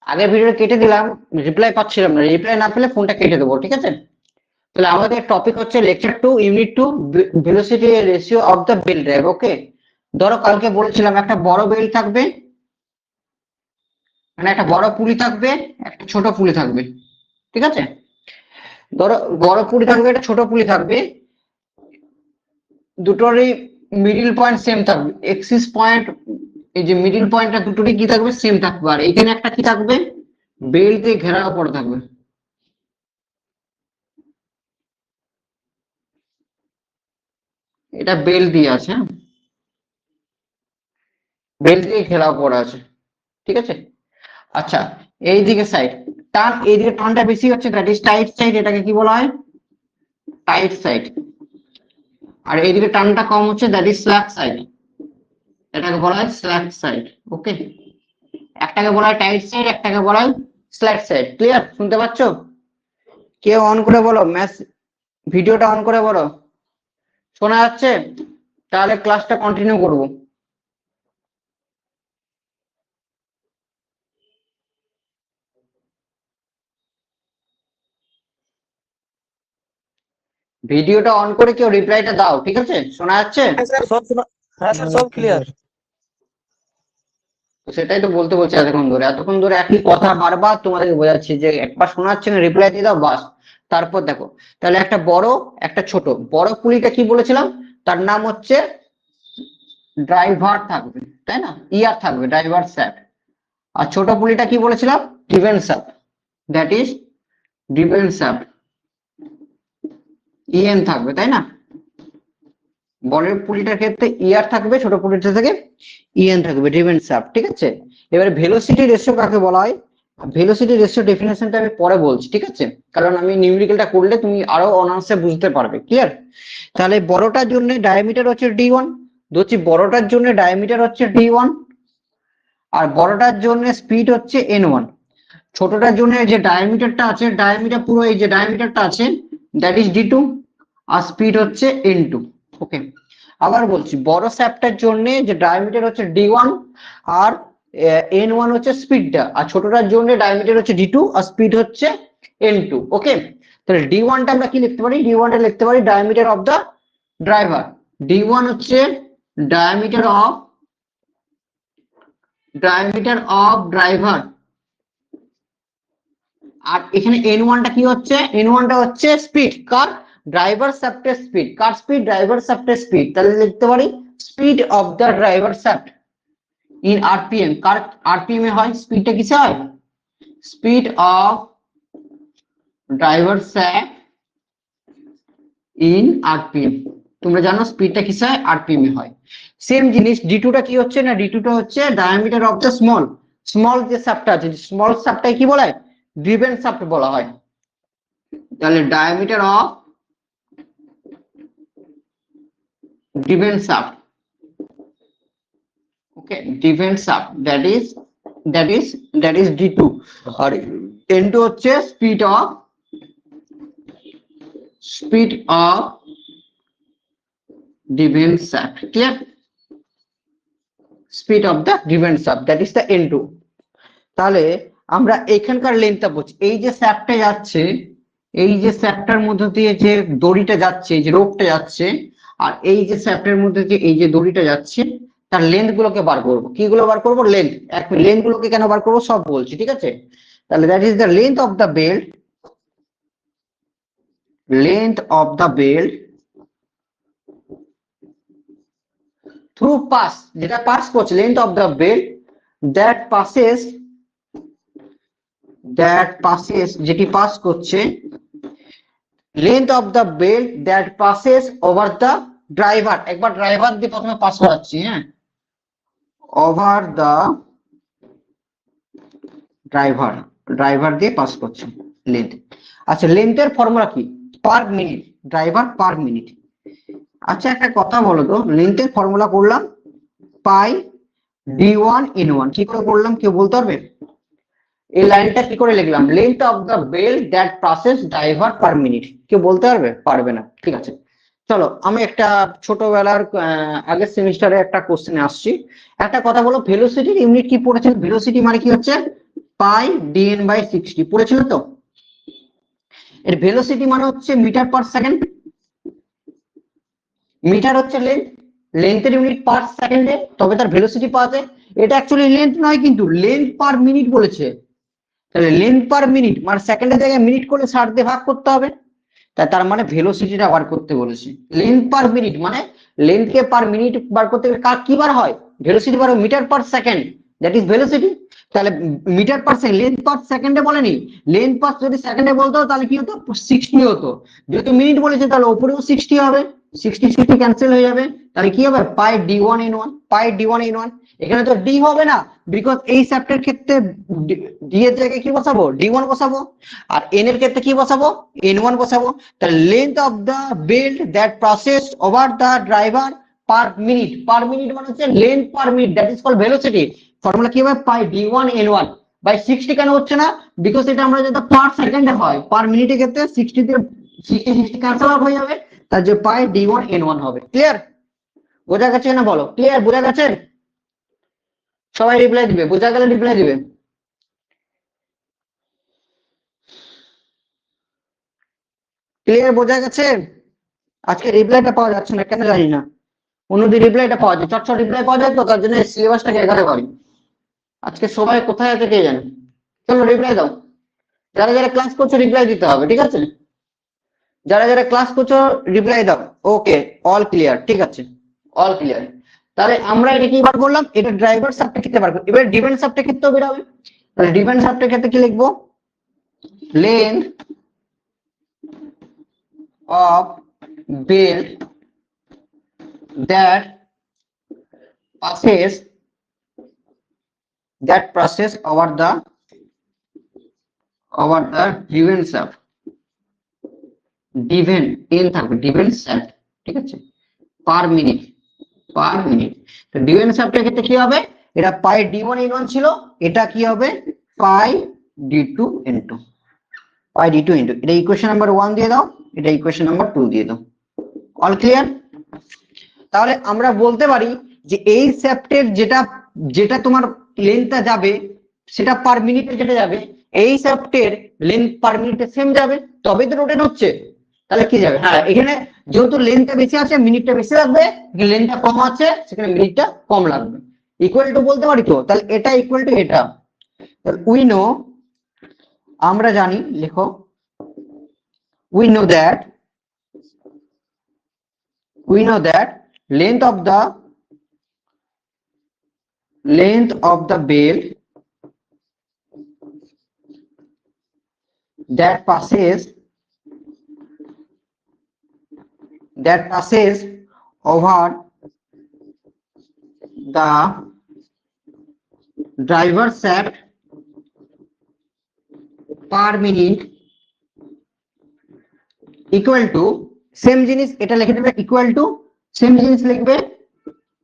আগের ভিডিও কেটে দিলাম, রিপ্লাই পাচ্ছিলাম না, রিপ্লাই না পেলে ফোনটা কেটে দেবো, ঠিক আছে? তাহলে আমাদের টপিক হচ্ছে lecture 2 unit 2 velocity ratio of the belt drive. Okay, ধরো কালকে বলেছিলাম একটা বড় বেল থাকবে, মানে একটা বড় পুলি থাকবে, একটা ছোট পুলি থাকবে, ঠিক আছে? ধরো বড় পুলি থাকবে, একটা ছোট পুলি থাকবে, দুটোরই মিডিল পয়েন্ট সেম থাকবে, এক্সিস পয়েন্ট, এই যে মিডিল পয়েন্টটা দুটোরই কি থাকবে, সেম থাকবে। আর এখানে একটা কি থাকবে, বেল দিয়ে ঘেরাও করে থাকবে, এটা বেল দিয়ে আছে, হ্যাঁ, বেল দিয়ে ঘেরাও করা আছে, ঠিক আছে? আচ্ছা, এইদিকে সাইড টান, এইদিকে টানটা বেশি হচ্ছে, দ্যাট ইজ টাইট সাইড, এটাকে কি বলা হয়, টাইট সাইড। আর এইদিকে টানটা কম হচ্ছে, দ্যাট ইজ স্ল্যাক সাইড, এটাকে বলা হয় স্ল্যাক সাইড। ওকে, একটাকে বলা হয় টাইট সাইড, একটাকে বলা হয় স্ল্যাক সাইড। ক্লিয়ার? শুনতে পাচ্ছ? কেউ অন করে বলো, ম্যাথ ভিডিওটা অন করে বলো, শোনা যাচ্ছে? তাহলে ক্লাসটা কন্টিনিউ করব। ভিডিওটা অন করে কেউ রিপ্লাইটা দাও, ঠিক আছে? শোনা যাচ্ছে? হ্যাঁ স্যার, সব ক্লিয়ার। সেটাই তো বলতে বলছি, এতক্ষণ ধরে একই কথা বারবার তোমাদেরকে বোঝাচ্ছি যে একবার শোনা যাচ্ছে না, রিপ্লাই দিয়ে দাও বাস। তারপর দেখো, তাহলে একটা বড় একটা ছোট, বড় পুলিটা কি বলেছিলাম, তার নাম হচ্ছে ড্রাইভার থাকবে, তাই না? ইয়ার থাকবে, ড্রাইভার স্যাট। আর ছোট পুলিটা কি বলেছিলাম, driven shaft, that is driven shaft, N থাকবে, তাই না? বড়ের পুলিটার ক্ষেত্রে ইয়ার থাকবে, ছোট পুলিটা থেকে ইএন থাকবে, ডিভেন স্যাট, ঠিক আছে? এবারে ভেলোসিটি রেশিও কাকে বলা হয়, ভেলোসিটি রেশিও ডেফিনেশনটা আমি পরে বলছি, ঠিক আছে? কারণ আমি নিউমেরিক্যালটা করলে তুমি আরো অনার্সে বুঝতে পারবে। ক্লিয়ার? তাহলে বড়টার জন্য ডায়ামিটার হচ্ছে ডি1, ধরছি বড়টার জন্য ডায়ামিটার হচ্ছে ডি1, আর বড়টার জন্য স্পিড হচ্ছে এন1। ছোটটার জন্য যে ডায়ামিটারটা আছে, ডায়ামিটার পুরো এই যে ডায়ামিটারটা আছে, দ্যাট ইজ ডি2, আর স্পিড হচ্ছে এন2। ওকে, আবার বলছি, বড় স্যাপটার জন্য যে ডায়ামিটার হচ্ছে ডি1 আর এন1 হচ্ছে স্পিডটা, আর ছোটটার জন্য ডায়ামিটার হচ্ছে ডি2 আর স্পিড হচ্ছে এন2। ওকে, তাহলে ডি1টা আমরা কি লিখতে পারি, ডি1টা লিখতে পারি diameter of the driver, D one হচ্ছে ডায়ামিটার অফ ড্রাইভার। আর এখানে এন1টা কি হচ্ছে, এন1টা হচ্ছে স্পিড, কার, ড্রাইভার শ্যাফটের স্পিড, কার স্পিড, ড্রাইভার শ্যাফটের স্পিড। তাহলে লিখতে পারি speed of the driver shaft in RPM, কার আরপিএম এ হয়, স্পিডটা কিসে হয়, speed of driver shaft in RPM. তোমরা জানো স্পিডটা কিসে হয়, আরপিএম এ হয়। সেম জিনিস ডি2টা কি হচ্ছে না, ডি2টা হচ্ছে diameter of the small, small যে শ্যাফটটা আছে, স্মল শ্যাফটটাই কি বলা হয়, ড্রিভেন শ্যাফট বলা হয়। তাহলে diameter of driven shaft, okay, driven shaft, that is d2, আর n2 হচ্ছে speed of driven shaft। clear? speed of the driven shaft, that is the n2। তাহলে আমরা এখানকার লেন্থটা বুঝি, এই যে শ্যাফটটা যাচ্ছে, এই যে শ্যাফটার মধ্যে দিয়ে যে দড়িটা যাচ্ছে, এই যে রোপটা যাচ্ছে, আর এই যে শ্যাফটের মধ্যে যে এই যে দড়িটা যাচ্ছে, তার লেন্থ গুলোকে বার করবো। কিগুলো বার করবো, লেন্থ, লেন্থ গুলোকে কেন বার করবো সব বলছি, ঠিক আছে? তাহলে that is the length of the belt, length of the belt through pass, যেটা পাস করছে, length of the belt that passes যেটি পাস করছে, length of the belt that passes over the driver, একবার ড্রাইভার দিয়ে প্রথমে pass করাচ্ছি, হ্যাঁ, over the driver দিয়ে পাস করছে লেন্থ। আচ্ছা, লেন্থের ফর্মুলা কি, per minute, driver per minute. আচ্ছা, একটা কথা বলো তো, লেন্থের ফর্মুলা করলাম পাই d1 কি করে করলাম, কেউ বলতে পারবে? এই লাইনটা কি করে লিখলাম, length of the belt that passes driver per minute, কেউ বলতে পারবে? পারবে না, ঠিক আছে। চলো আমি একটা ছোটবেলার আগের সেমিস্টারে একটা কোশ্চেনে আসছি। একটা কথা বলো, ভেলোসিটির ইউনিট কি পড়েছেন? ভেলোসিটি মানে কি হচ্ছে, পাই ডিএন বাই 60 পড়েছিল তো। এর ভেলোসিটি মানে হচ্ছে মিটার পার সেকেন্ড, মিটার হচ্ছে লেন্থ, লেন্থের ইউনিট পার সেকেন্ডে, তবে তার ভেলোসিটি পাওয়া যায়। এটা অ্যাকচুয়ালি লেন্থ নয়, কিন্তু লেন্থ পার মিনিট বলেছে। তাহলে লেন্থ পার মিনিট মানে সেকেন্ডের জায়গায় মিনিট করলে 60 দিয়ে ভাগ করতে হবে, তার মানে ভেলোসিটিটা বার করতে বলেছে। লেন্থ পার মিনিট মানে লেন্থকে পার মিনিট বার করতে গেলে কি বার হয়, ভেলোসিটি বার হয় meter per second, that is velocity. তাহলে meter per second, length per সেকেন্ডে বলেনি, লেন্থ পার যদি সেকেন্ডে বলতো তাহলে কি হতো 60 হতো, যেহেতু মিনিট বলেছে তাহলে উপরেও 60 হবে, 60 ক্যান্সেল হয়ে যাবে, তাহলে কি হবে পাই d1n1, পাই d1n1। এখানে তো ডি হবে না, বিকজ এই চ্যাপ্টার ক্ষেত্রে ডি এর জায়গায় কি বসাবো d1 বসাবো, আর এন এর ক্ষেত্রে কি বসাবো n1 বসাবো। তাহলে length of the belt that process over the driver per minute, per minute মানে হচ্ছে length per minute, that is called velocity. Formula কি হবে পাই d1n1 বাই 60, কেন হচ্ছে না, বিকজ এটা আমরা যেটা পার সেকেন্ডে হয়, পার মিনিটের ক্ষেত্রে 60 দিয়ে 60 ক্যান্সেল আউট হয়ে যাবে, তার যে পাই d1n1 হবে। ক্লিয়ার, বোঝা গেছে না বলো, ক্লিয়ার বোঝা গেছে? সবাই রিপ্লাই দিবে, বোঝা গেলে রিপ্লাই দিবে। ক্লিয়ার বোঝা গেছে? আজকে রিপ্লাইটা পাওয়া যাচ্ছে না কেন জানি না, অন্যদিন রিপ্লাইটা পাওয়া যায়, চটচট রিপ্লাই পাওয়া যায় তো, তার জন্য সিলেবাসটাকে এগাতে পারি। আজকে সবাই কোথায় আছে কে জানে। চলো রিপ্লাই দাও, যারা যারা ক্লাস করছো রিপ্লাই দিতে হবে, ঠিক আছে? যারা যারা ক্লাস করছো রিপ্লাই দাও। ওকে, অল ক্লিয়ার, ঠিক আছে, অল ক্লিয়ার। তাহলে আমরা এটা কি বার করলাম, এটা ড্রাইভার সাবটের ক্ষেত্রে বার করব, এবার ডিপেন্ড সাবটের ক্ষেত্রেও বের হবে। তাহলে ডিপেন্ড সাবটের ক্ষেত্রে কি লিখবো, length of belt that passes over the driven shaft, driven in থাকবে driven shaft, ঠিক আছে, পার মিনিট, পার মিনিট। তো driven shaft এর ক্ষেত্রে কি হবে, এটা পাই d1n1 ছিল, এটা কি হবে পাই d2n2, পাই d2n2। এটা ইকুয়েশন নাম্বার 1 দিয়ে দাও, এটা ইকুয়েশন নাম্বার 2 দিয়ে দাও। All clear? তাহলে আমরা বলতে পারি যে এই শ্যাফটের যেটা যেটা তোমার লেন্থটা যাবে সেটা পার মিনিটে যেটা যাবে, এই শ্যাফটের লেন্থ পার মিনিটে সেম যাবে, তবে তো রোটেট হচ্ছে। তাহলে কি যাবে, হ্যাঁ এখানে যেহেতু লেন্থটা বেশি আছে মিনিটটা বেশি লাগবে, লেন্থটা কম আছে সেখানে মিনিটটা কম লাগবে। ইকুয়াল টু বলতে পারি তো, তাহলে এটা ইকুয়াল টু এটা। উই নো, আমরা জানি, লেখো we know that length of the belt that passes over the driver shaft per minute equal to, same জিনিস এটা লিখে দেবে, ইকুয়াল টু সেম জিনিস লিখবে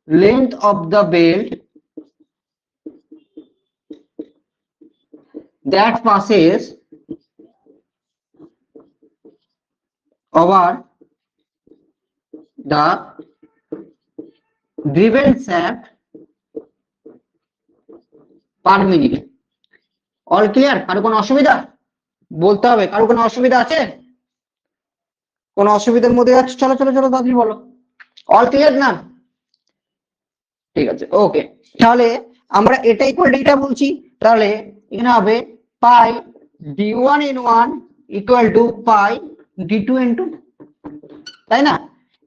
length of the belt that passes over the driven shaft per minute। All clear? কারো কোনো অসুবিধা বলতে হবে, কারো কোনো অসুবিধা আছে, কোনো অসুবিধার মধ্যে আছে? চলো চলো চলো তাড়াতাড়ি বলো, অল ক্লিয়ার না? ঠিক আছে, ওকে। তাহলে আমরা এটা ইকুয়াল টু এটা বলছি, তাহলে এখানে হবে পাই d1n1 equal to pi d2n2, তাই না?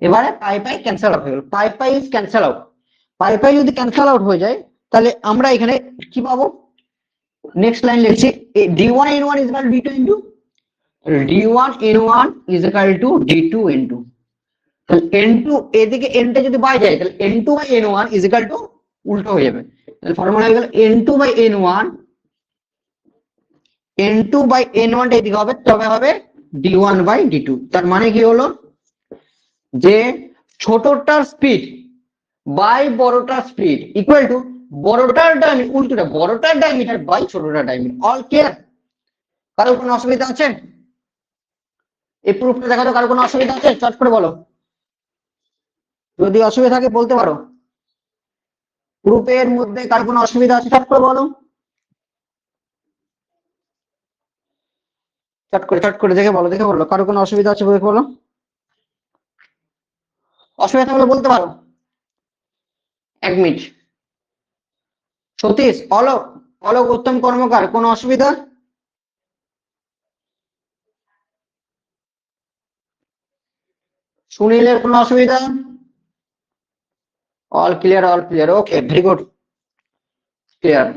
এবারে পাই পাই ক্যান্সেল আউট হয়ে গেল, পাই পাই ইজ ক্যান্সেল আউট, পাই পাই যদি ক্যান্সেল আউট হয়ে যায় তাহলে আমরা এখানে কি পাবো, নেক্সট লাইন লিখছি d1n1 is equal to d2n2, d1n1 is equal to d2n2। তাহলে n2 এদিকে n টা যদি বাই যায় তাহলে n2 by n1 is equal to উল্টো হয়ে যাবে, তাহলে ফর্মুলা হয়ে গেল n2 by n1, n2 by n1 টা এদিকে হবে, তবে হবে d1 বাই d2। তার মানে কি হলো যে ছোটটার স্পিড বাই বড়টার স্পিড ইকুয়াল টু বড়টার ডায়ামিটার, উল্টোটা বড়টার ডায়ামিটার বাই ছোটটার ডায়ামিটার। All clear? কারো কোনো অসুবিধা আছে? এই প্রুফটা দেখাতো, কারো কোনো অসুবিধা আছে চট করে বলো, যদি অসুবিধা থাকে বলতে পারো। গ্রুপের মধ্যে কার কোনো অসুবিধা আছে চট করে বলো। চট করে দেখে বলো কারো কোনো অসুবিধা আছে বলে বলো, অসুবিধা থাকলে বলতে পারো। 1 মিনিট। সতীশ, অলোক, উত্তম কর্মকার, কোনো অসুবিধা? সুনীলের কোনো অসুবিধা? All clear, okay, very good, clear,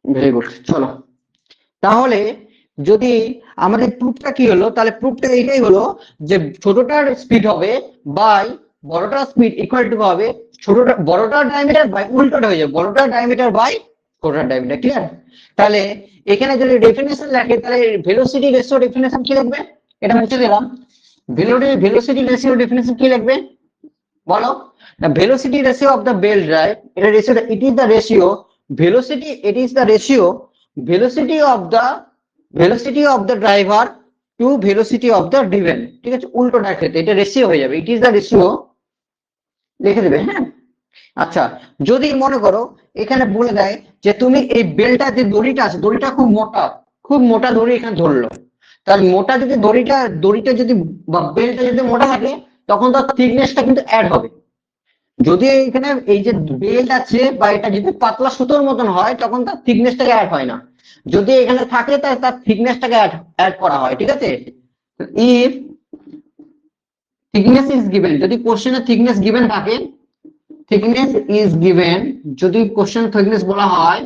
very good. চলো তাহলে যদি আমাদের প্রুফটা কি হলো, তাহলে প্রুফটা এটাই হলো যে ছোটটার স্পিড হবে বাই বড়টার স্পিড ইকুয়াল টু হবে বড়টার ডায়ামিটার বাই উল্টোটা হয়ে যাবে বড়টার ডায়ামিটার বাই ছোটটার ডায়ামিটার। ক্লিয়ার? তাহলে এখানে যদি ডেফিনেশন লেখে তাহলে ভেলোসিটি রেশিও ডেফিনেশন কি লিখবে? এটা মুছে দিলাম। ভেলোসিটি রেশিও ডেফিনেশন কি লিখবে বলো? The velocity ratio of the belt drive, it is the ratio velocity, it is the ratio velocity of the driver to velocity of the driven। ঠিক আছে, উল্টোটার ক্ষেত্রে এটা রেশিও হয়ে যাবে, it is the ratio, লিখে দেবে। হ্যাঁ, আচ্ছা, যদি মনে করো এখানে বলে দেয় যে তুমি এই বেলটা যে দড়িটা আছে, দড়িটা খুব মোটা দড়ি এখানে ধরলো, তাহলে মোটা যদি দড়িটা যদি বা বেলটা যদি মোটা থাকে তখন তার থিকনেসটা কিন্তু অ্যাড হবে। যদি এখানে এই যে বেল্ট আছে বা এটা যদি পাতলা সুতোর মতন হয় তখন তার থিকনেসটাকে অ্যাড হয় না, যদি এখানে থাকে তার থিকনেসটাকে অ্যাড করা হয়। ঠিক আছে, ইফ থিকনেস ইজ গিভেন, যদি কোশ্চেনে থিকনেস গিভেন থাকে, থিকনেস ইজ গিভেন, যদি কোশ্চেন থিকনেস বলা হয়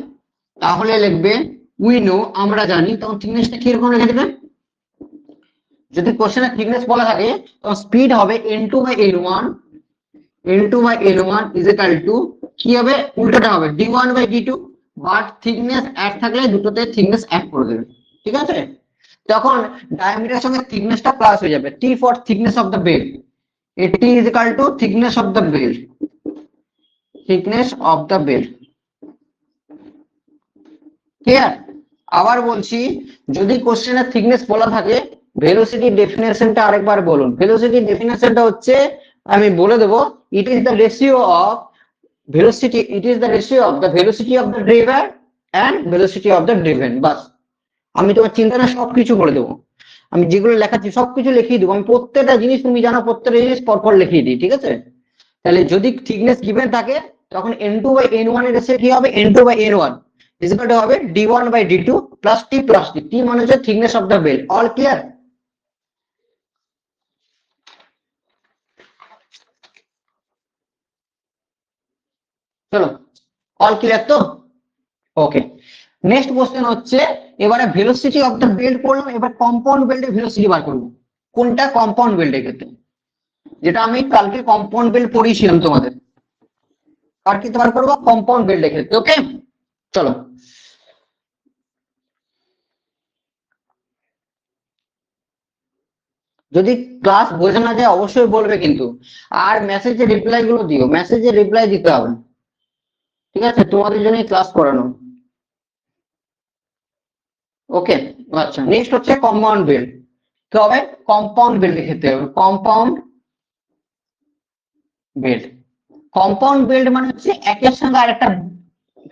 তাহলে লিখবে উই নো, আমরা জানি, তখন থিকনেসটা কিরকম লিখে দেবে? যদি কোশ্চেনে থিকনেস বলা থাকে তখন স্পিড হবে n2 by n1, n2 by n1 is equal to কি হবে? উল্টোটা হবে d1 by d2, but thickness এক থাকলে দুটোতে থিকনেস এক করে দেবে। ঠিক আছে, তখন ডায়ামিটারের সঙ্গে থিকনেসটা প্লাস হয়ে যাবে, t for thickness of the belt, t is equal to thickness of the belt, clear? আবার বলছি, যদি কোশ্চেনের থিকনেস বলা থাকে ভেলোসিটি ডেফিনেশনটা আরেকবার বলুন। ভেলোসিটি ডেফিনেশনটা হচ্ছে, আমি বলে দেবো, it is the ratio of the velocity of the driver and velocity of the driven। বাস, আমি তোমার চিন্তাটা সবকিছু বলে দেবো, আমি যেগুলো লেখাচ্ছি সবকিছু লিখিয়ে দেবো, আমি প্রত্যেকটা জিনিস তুমি জানো, প্রত্যেকটা জিনিস পরপর লিখিয়ে দিই। ঠিক আছে, তাহলে যদি থিকনেস গিভেন থাকে তখন n2 by n1 এর রেশিও কি হবে? n2 by n1 is equal to হবে d1 by d2 plus t t মানে হচ্ছে thickness of the belt. All clear? চলো, অল ক্লিয়ার তো? ওকে, নেক্সট কোশ্চেন হচ্ছে, এবারে ভেলোসিটি অফ দ্য বেল্ট করলাম, এবার কম্পাউন্ড বেল্টের ভেলোসিটি বার করবো। কোনটা? কম্পাউন্ড বেল্টের ক্ষেত্রে, যেটা আমি কালকে কম্পাউন্ড বেল্ট পড়িয়েছিলাম তোমাদের, আর কি বার করবো? কম্পাউন্ড বেল্টের ক্ষেত্রে। ওকে, চলো, যদি ক্লাস বোঝা না যায় অবশ্যই বলবে কিন্তু, আর মেসেজে রিপ্লাই গুলো দিও, মেসেজে রিপ্লাই দিতে হবে। ঠিক আছে, তোমাদের জন্য ক্লাস করানো। ওকে, আচ্ছা, নেক্সট হচ্ছে কম্পাউন্ড বেল্ট। কি হবে? কম্পাউন্ড বেল্টের ক্ষেত্রে হবে কম্পাউন্ড বেল্ট। কম্পাউন্ড বেল্ট মানে হচ্ছে একের সঙ্গে আরেকটা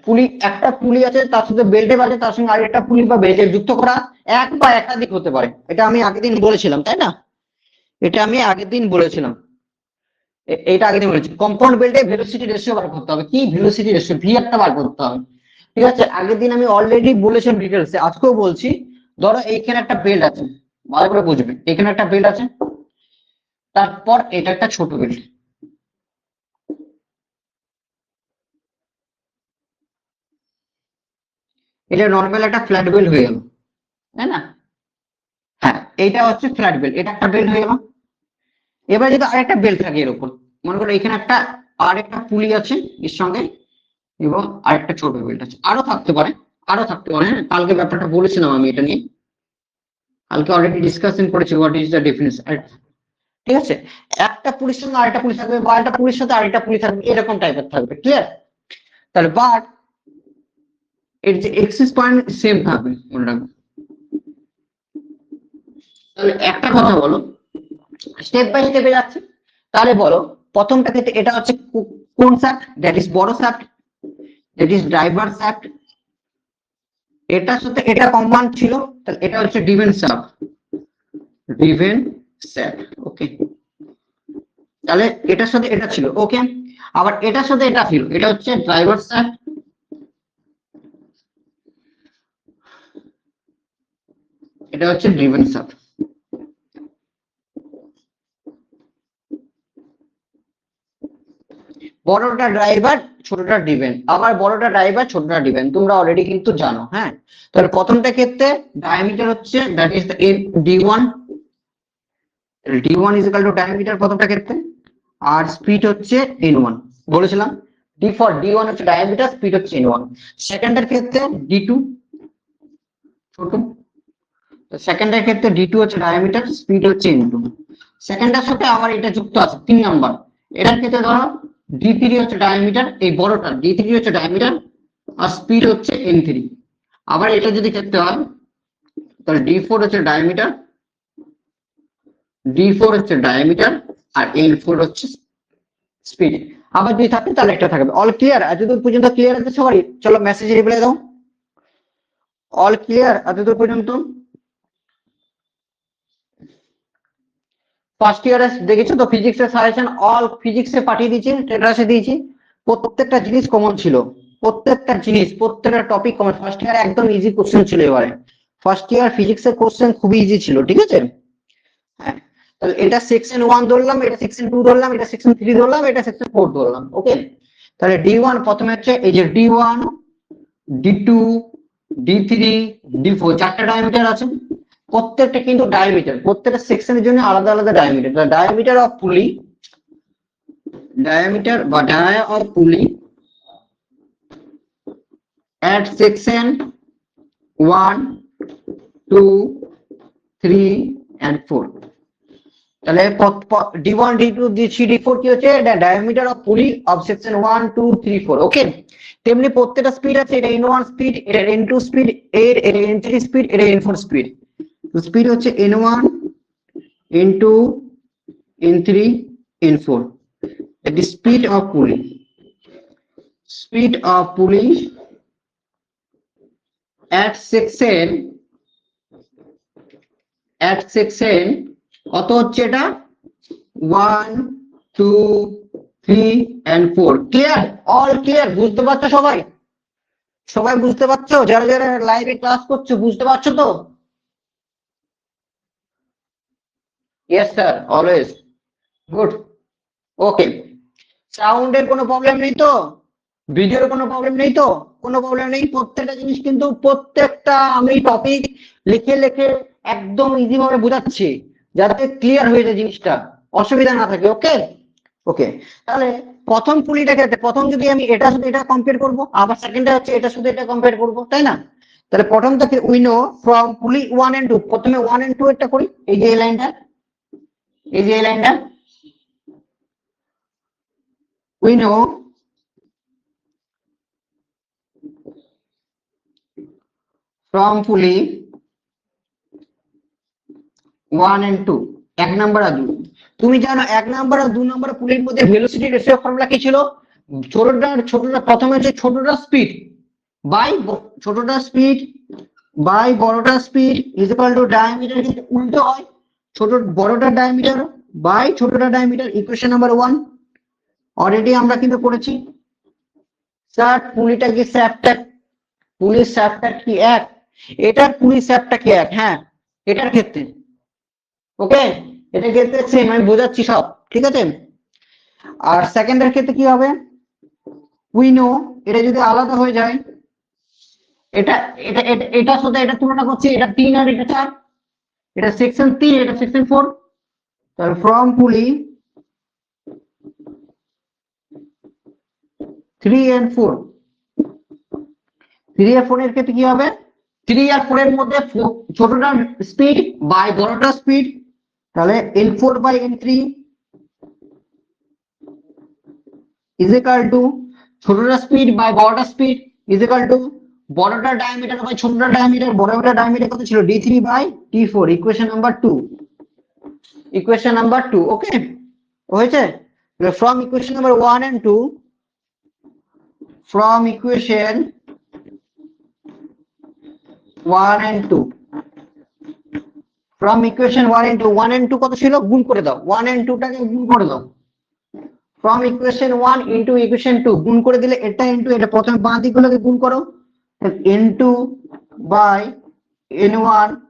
পুলি, একটা পুলি আছে তার সাথে বেল্টে বাজে, তার সঙ্গে আরেকটা পুলি বা বেল্টে যুক্ত করা, এক বা একাধিক হতে পারে। এটা আমি আগের দিন বলেছিলাম, তাই না? এটা আমি আগের দিন বলেছিলাম, এইটা আগের দিন বলেছি। কম্পাউন্ড বেল্টে ভেলোসিটি রেশিও বার করতে হবে। কি ভেলোসিটি রেশিও? ভি একটা বার করতে হবে। ঠিক আছে, আগের দিন আমি অলরেডি বলেছিলাম ডিটেলসে, আজকেও বলছি। ধরো এইখানে একটা বেল্ট আছে, ভালো করে বুঝবে, এখানে একটা বেল্ট আছে, তারপর এটা একটা ছোট বেল্ট, এটা নর্মাল একটা ফ্ল্যাট বেল্ট হয়ে গেল, তাই না? হ্যাঁ, এইটা হচ্ছে ফ্ল্যাট বেল্ট, এটা একটা বেল্ট হয়ে গেল। এবার যদি আরেকটা বেল্ট থাকে এর উপর, মনে করো এখানে একটা আরেকটা পুলি আছে এর সঙ্গে, এবং আরেকটা ছোট বেল্ট আছে, আরো থাকতে পারে, হ্যাঁ, কালকে ব্যাপারটা বলেছিলাম আমি এটা নিয়ে, কালকে অলরেডি ডিসকাশন করেছি হোয়াট ইজ দ্য ডেফিনেশন। ঠিক আছে, একটা পুলির সঙ্গে আরেকটা পুলি থাকবে, বা একটা পুলির সাথে আরেকটা পুলি থাকবে, এরকম টাইপের থাকবে। ক্লিয়ার? তাহলে বাট এর যে এক্সিস পয়েন্ট সেম থাকবে, মনে রাখবে। তাহলে একটা কথা বলো, স্টেপ বাই স্টেপে যাচ্ছে, তাহলে বলো প্রথমটা ক্ষেত্রে এটা হচ্ছে কোন শ্যাফট? দ্যাট ইজ বড় shaft, that is driver shaft. এটার সাথে এটা কম্বাইন ছিল, তাহলে এটা হচ্ছে ডিভেন স্যাপ, ডিভেন স্যাপ। ওকে, তাহলে এটার সাথে এটা ছিল। ওকে, আবার এটার সাথে এটা ছিল, এটা হচ্ছে ড্রাইভার স্যাপ, এটা হচ্ছে ড্রিভেন স্যাপ। বড়টা ড্রাইভার, ছোটটা ডিভেন, আবার বড়টা ড্রাইভার, ছোটটা ডিভেন, তোমরা অলরেডি কিন্তু জানো। হ্যাঁ, তাহলে প্রথমটা ক্ষেত্রে ডায়ামিটার হচ্ছে that is d1, d1 is equal to diameter প্রথমটা ক্ষেত্রে, আর স্পিড হচ্ছে n1 বলেছিলাম। d1 হচ্ছে ডায়ামিটার, স্পিড হচ্ছে n1। সেকেন্ডের ক্ষেত্রে d2, ছোট, সেকেন্ডের ক্ষেত্রে d2 হচ্ছে ডায়ামিটার, স্পিড হচ্ছে n2। সেকেন্ডের সাথে আবার এটা যুক্ত আছে 3 নাম্বার, এটার ক্ষেত্রে ধরো d3 হচ্ছে ডায়ামিটার, এই বড়টা d3 হচ্ছে ডায়ামিটার আর স্পিড হচ্ছে n3। আবার এটা যদি ক্ষেত্রে হয় তাহলে d4 হচ্ছে ডায়ামিটার, d4 হচ্ছে ডায়ামিটার আর n4 হচ্ছে স্পিড। আবার যদি থাকে তাহলে একটা থাকবে। All clear? এতদূর পর্যন্ত ক্লিয়ার আছে সবাই? চলো মেসেজ রিপ্লাই দাও। অল ক্লিয়ার এতদূর পর্যন্ত? ফার্স্ট ইয়ারে দেখেছো তো ফিজিক্সের সাজেশন অল ফিজিক্সে পাঠিয়ে দিয়েছি, টেট্রাসে দিয়েছি, প্রত্যেকটা জিনিস কমন ছিল, প্রত্যেকটা জিনিস, প্রত্যেকটা টপিক কমন। ফার্স্ট ইয়ারে একদম ইজি কোশ্চেন ছিল। এবারে ফার্স্ট ইয়ার ফিজিক্সের কোশ্চেন খুবই ইজি ছিল, ঠিক আছে? হ্যাঁ, তাহলে এটা সেকশন 1 ধরলাম, এটা সেকশন 2 ধরলাম, এটা সেকশন 3 ধরলাম, এটা সেকশন 4 ধরলাম। ওকে, তাহলে d1 প্রথমে হচ্ছে এই যে d1, d2, d3, d4, চারটা ডায়ামিটার আছে। প্রত্যেকটা কিন্তু ডায়ামিটার, প্রত্যেকটা সেকশনের জন্য আলাদা আলাদা ডায়ামিটার। ডায়ামিটার অফ পুলি, ডায়ামিটার বা ডায়া অফ পুলি at section 1, 2, 3 and 4। তাহলে d1, d2, d3, d4 কি হচ্ছে? ডায়ামিটার অফ পুলি অফ সেকশন 1, 2, 3, 4। ওকে, তেমনি প্রত্যেকটা স্পিড আছে, এটা n1 স্পিড, এটা n2 স্পিড, এটা n3 স্পিড, এটা n4 স্পিড। তো স্পিড হচ্ছে n1, n2, n3, n4। the speed of pulley, speed of pulley at section কত হচ্ছে? এটা 1, 2, 3 and 4। ক্লিয়ার? All clear? বুঝতে পারছো সবাই? সবাই বুঝতে পারছো? যারা যারা লাইভে ক্লাস করছো বুঝতে পারছো তো? Yes sir, always. গুড। ওকে, সাউন্ডের কোনো প্রবলেম নেই তো? ভিডিওর কোনো প্রবলেম নেই তো? কোনো প্রবলেম নেই? প্রত্যেকটা জিনিস কিন্তু প্রত্যেকটা আমি টপিক লিখে লিখে একদম ইজি ভাবে বোঝাচ্ছি, যাতে ক্লিয়ার হয়ে যায় জিনিসটা, অসুবিধা না থাকে। ওকে, ওকে, তাহলে প্রথম পুলিটা ক্ষেত্রে প্রথম যদি আমি এটা শুধু এটা কম্পেয়ার করবো, আবার সেকেন্ডটা হচ্ছে এটা শুধু এটা কম্পেয়ার করবো, তাই না? তাহলে প্রথমটা উই নো ফ্রম পুলি 1 and 2, প্রথমে 1 and 2 এটা করি। এই যে এই লাইনটা, এই যে এই লাইনটা, we know from pulley 1 and 2, 1 number আর 2। তুমি জানো 1 নাম্বার আর 2 নাম্বার পুলির মধ্যে ভেলোসিটি রেশিও ফর্মুলা কি ছিল? ছোটটা প্রথমে হচ্ছে ছোটটা স্পিড বাই ছোটটা স্পিড বাই বড়টা speed is equal to diameter, কিন্তু উল্টো হয়, বড়টা ডায়ামিটার বাই ছোটটা ডায়ামিটার। ইকুয়েশন নাম্বার 1 অলরেডি আমরা কিন্তু করেছি। স্যার পুলিটা কি স্যাপটা, পুলির স্যাপটা কি এক? এটার পুলির স্যাপটা কি এক? হ্যাঁ, এটার ক্ষেত্রে। ওকে, এটার ক্ষেত্রে সেম, আমি বোঝাচ্ছি সব, ঠিক আছে? আর সেকেন্ডের ক্ষেত্রে কি হবে? উই নো, এটা যদি আলাদা হয়ে যায়, এটা এটা এটার সাথে এটা তুলনা করছি, এটা 3 আর এটা 4, এটা সেকশন 3, এটা সেকশন 4। তাহলে ফ্রম পুলি 3 and 4, 3 আর 4 এর ক্ষেত্রে কি হবে? 3 আর 4 এর মধ্যে ছোটটার স্পিড বাই বড়টার স্পিড, তাহলে n4 বাই n3 is equal to ছোটটার স্পিড বাই বড়টার স্পিড is equal to বড়টার ডায়ামিটার বাই ছোটটার ডায়ামিটার। বড়টার ডায়ামিটার কত ছিল? d3 বাই d4। Equation number 2, equation number 2। Okay, হয়েছে? From equation number 1 and 2, from equation 1 and 2 from equation 1 and 2 1 and 2 কত ছিল গুণ করে দাও 1 and 2 টাকে গুণ করে দাও from equation 1 into equation 2 গুণ করে দিলে এটা into এটা প্রথমে বাঁ দিকগুলোকে গুণ করো n2 by n1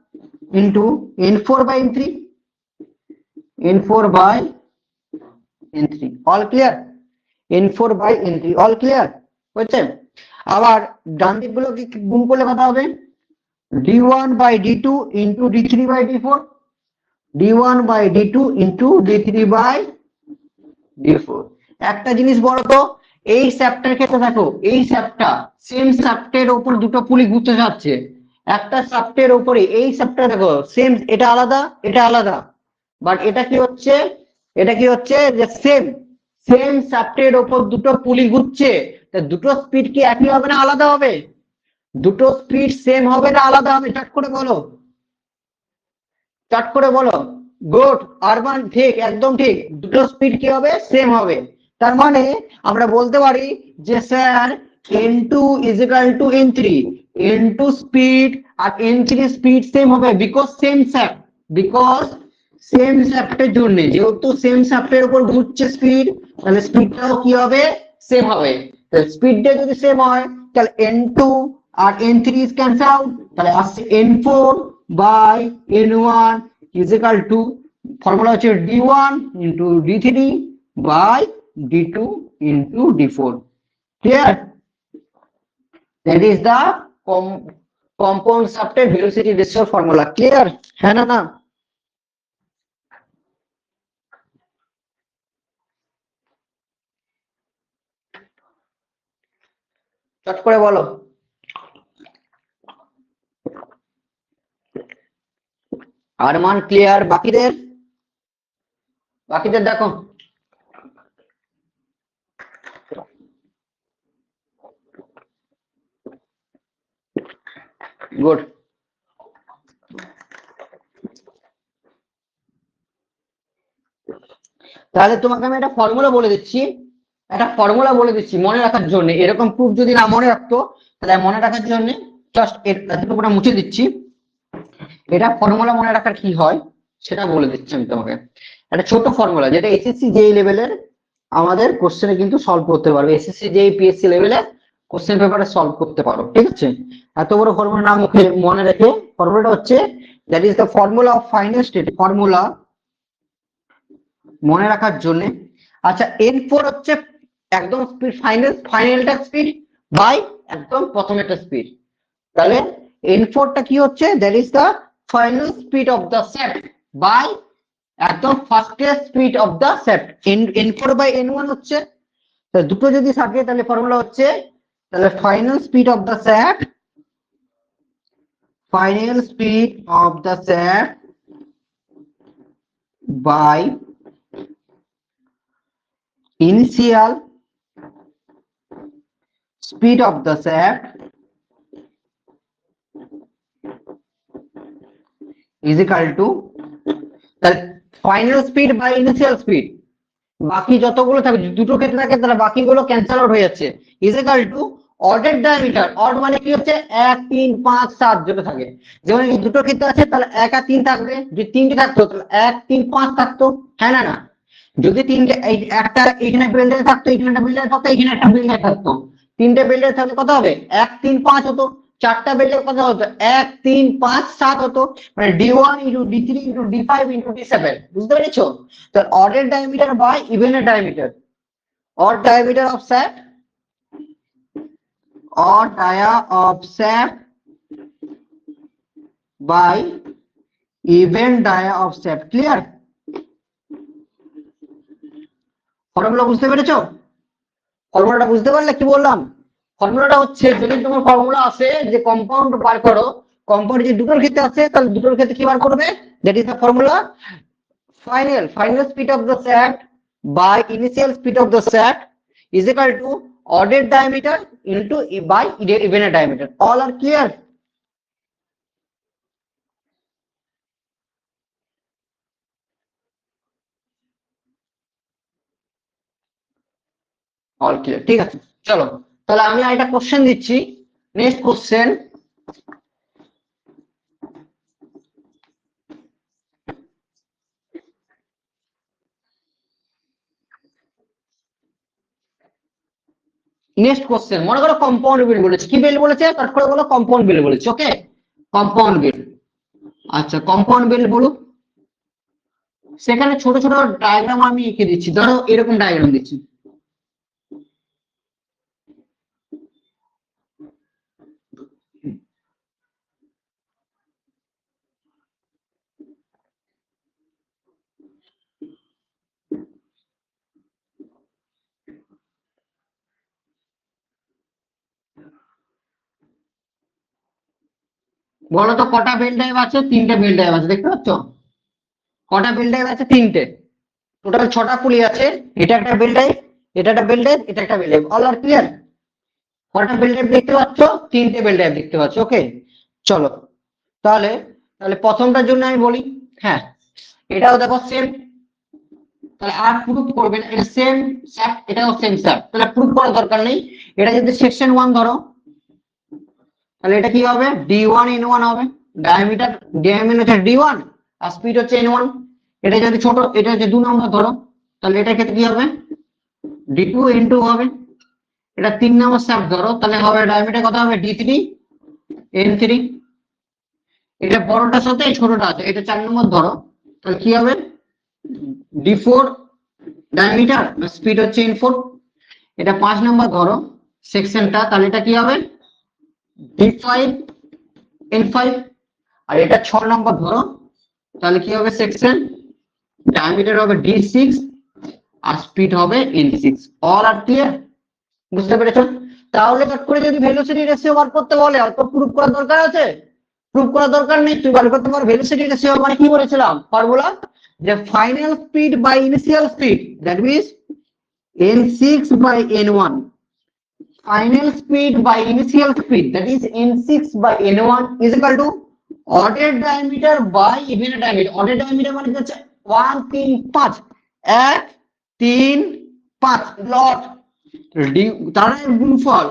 into n4 by n3 n4 by n3 all clear n4 by n3 all clear হচ্ছে আবার ডান দিকগুলোকে গুণ করলে কত হবে d1 by d2 into d3 by d4 d1 by d2 into d3 by d4 একটা জিনিস বলো তো এই চ্যাপ্টার ক্ষেত্রে দেখো এই চ্যাপ্টার সেম চ্যাপ্টারের উপর দুটো পুলি ঘুরতে যাচ্ছে একটা চ্যাপ্টারের উপরে এই চ্যাপ্টার দেখো সেম এটা আলাদা বাট এটা কি হচ্ছে যে সেম চ্যাপ্টারের উপর দুটো পুলি ঘুরছে তা দুটো স্পিড কি একই হবে না আলাদা হবে দুটো স্পিড সেম হবে না আলাদা হবে চট করে বলো গুড আরমান ঠিক একদম ঠিক দুটো স্পিড কি হবে সেম হবে তার মানে আমরা বলতে পারি যে sir n2 is equal to n3 n2 speed আর n3 স্পিড সেম হবে বিকজ সেম শ্যাফটের জন্য যেহেতু সেম শ্যাফটের উপর ঘুরছে স্পিড তাহলে স্পিডটাও কি হবে সেম হবে স্পিডটা যদি সেম হয় তাহলে n2 R n3 is cancel out তাহলে আসছে n4 by n1 is equal to formula হচ্ছে d1 into d3 by d2 into d4 clear that is the compound shaft velocity ratio formula clear है ना চট করে বলো আরমান ক্লিয়ার বাকিদের দেখো গুড তাহলে তোমাকে আমি একটা ফর্মুলা বলে দিচ্ছি মনে রাখার জন্য এরকম প্রুফ যদি না মনে রাখতো তাহলে মনে রাখার জন্য জাস্ট এতটুকুটা মুছে দিচ্ছি এটা ফর্মুলা মনে রাখার কি হয় সেটা বলে দিচ্ছি আমি তোমাকে একটা ছোট ফর্মুলা যেটা এসএসসি জেই লেভেলের আমাদের কোশ্চেনে কিন্তু সলভ করতে পারবে এসএসসি জেই পিএসসি লেভেলে কোশ্চেন পেপারে সলভ করতে পারো ঠিক আছে এত বড় ফর্মুলা না মুখে মনে রেখে ফর্মুলাটা হচ্ছে that is the formula of final state formula মনে রাখার জন্য আচ্ছা n4 হচ্ছে একদম স্পিড ফাইনালটা স্পিড বাই একদম প্রথমেরটা স্পিড তাহলে n4 টা কি হচ্ছে that is the final speed of the shaft by একদম fastest speed of the shaft n4 by n1 হচ্ছে তাহলে দুটো যদি থাকে তাহলে ফর্মুলা হচ্ছে তাহলে final speed of the shaft by initial speed of the shaft is equal to the final speed by initial speed বাকি যতগুলো থাকবে দুটো ক্ষেত্রে থাকে তাহলে বাকিগুলো ক্যান্সেল আউট হয়ে যাচ্ছে is equal to অর্ডের ডায়ামিটার অড মানে কি হচ্ছে 1 3 5 7 যেটা থাকে যেমন এই দুটো ক্ষেত্রে আছে তাহলে 1 আর 3 থাকবে যদি তিনটে থাকতো তাহলে 1 3 5 থাকতো হ্যাঁ না যদি তিনটে একটা এখানে বিল্ডার থাকতো এখানে একটা বিল্ডার থাকতো এখানে একটা বিল্ডার থাকতো তিনটে বিল্ডার থাকলে কত হবে 1 3 5 হতো চারটা বিল্ডার কত হতো 1 3 5 7 হতো মানে d1 into d3 into d5 into d7 বুঝতে পেরেছো তাহলে অর্ডার ডায়ামিটার বাই ইভেনের diameter odd diameter of shaft or dia of shaft by even dia of shaft clear formula বুঝতে পেরেছো ফর্মুলাটা বুঝতে পারলে কি বললাম ফর্মুলাটা হচ্ছে যদি তোমার ফর্মুলা আসে যে কম্পাউন্ড বার করো কম্পাউন্ড যে দুটোর ক্ষেত্রে আছে তাহলে দুটোর ক্ষেত্রে কি বার করবে that is the formula final speed of the shaft by initial speed of the shaft is equal to ordered diameter into by even diameter all are clear all clear ঠিক আছে চলো তাহলে আমি একটা কোশ্চেন দিচ্ছি নেক্সট কোশ্চেন নেক্সট কোশ্চেন, মনে করো compound বিল বলেছে, কি বিল বলেছে, চট করে বলো কম্পাউন্ড বিল বলেছে। ওকে, কম্পাউন্ড বিল। আচ্ছা, কম্পাউন্ড বিল বলো। সেখানে ছোট ছোট ডায়াগ্রাম আমি এঁকে দিচ্ছি, ধরো এরকম ডায়াগ্রাম দিচ্ছি। বলো তো কটা বেল ড্রাইভ আছে? তিনটে বেল ড্রাইভ আছে, দেখতে পাচ্ছ? কটা বেল ড্রাইভ আছে? তিনটে। টোটাল 6টা পুলি আছে। এটা একটা বেল ড্রাইভ, এটা একটা বেল ড্রাইভ, এটা একটা bell drive. All are clear? কটা বেল ড্রাইভ দেখতে পাচ্ছ? তিনটে বেল ড্রাইভ দেখতে পাচ্ছ। ওকে, চলো তাহলে, প্রথমটার জন্য আমি বলি। হ্যাঁ, এটাও দেখো সেম। তাহলে আর প্রুফ করবে না, এটা সেম স্যাপ, এটাও সেম স্যাপ, তাহলে প্রুফ করার দরকার নেই। এটা যদি সেকশন 1 ধরো, তাহলে এটা কি হবে? D1N1 হবে। ডায়ামিটার হচ্ছে D1 আর স্পিড হচ্ছে N1। এটা যদি ছোট, এটা হচ্ছে 2 নম্বর ধরো, তাহলে এটার ক্ষেত্রে কি হবে? D2N2 হবে। এটা 3 নম্বর স্যাপ ধরো, তাহলে হবে ডায়ামিটার কত হবে? D3N3। এটা বড়টার সাথে ছোটটা আছে, এটা 4 নম্বর ধরো, তাহলে কি হবে? D4 ডায়ামিটার, স্পিড হচ্ছে N4। এটা 5 নম্বর ধরো সেকশনটা, তাহলে এটা কি হবে? D5N5। আর এটা 6 নম্বর ধরো, তাহলে কি হবে সেকশন? ডায়ামিটার হবে D6 আর স্পিড হবে N6। All are clear? বুঝতে পেরেছো? তাহলে চট করে যদি ভেলোসিটি রেশিও বার করতে বলে, অত প্রুফ করার দরকার আছে? প্রুফ করার দরকার নেই, তুই বার করতে পার। ভেলোসিটি রেশিও মানে কি বলেছিলাম ফর্মুলা? যে final speed by initial speed, that means N6 by N1. Final speed by initial speed, that is N6 by N1 is equal to ordered diameter by even diameter. Ordered diameter মানে হচ্ছে 1 3 5, 1 3 5 লট, তার গুণফল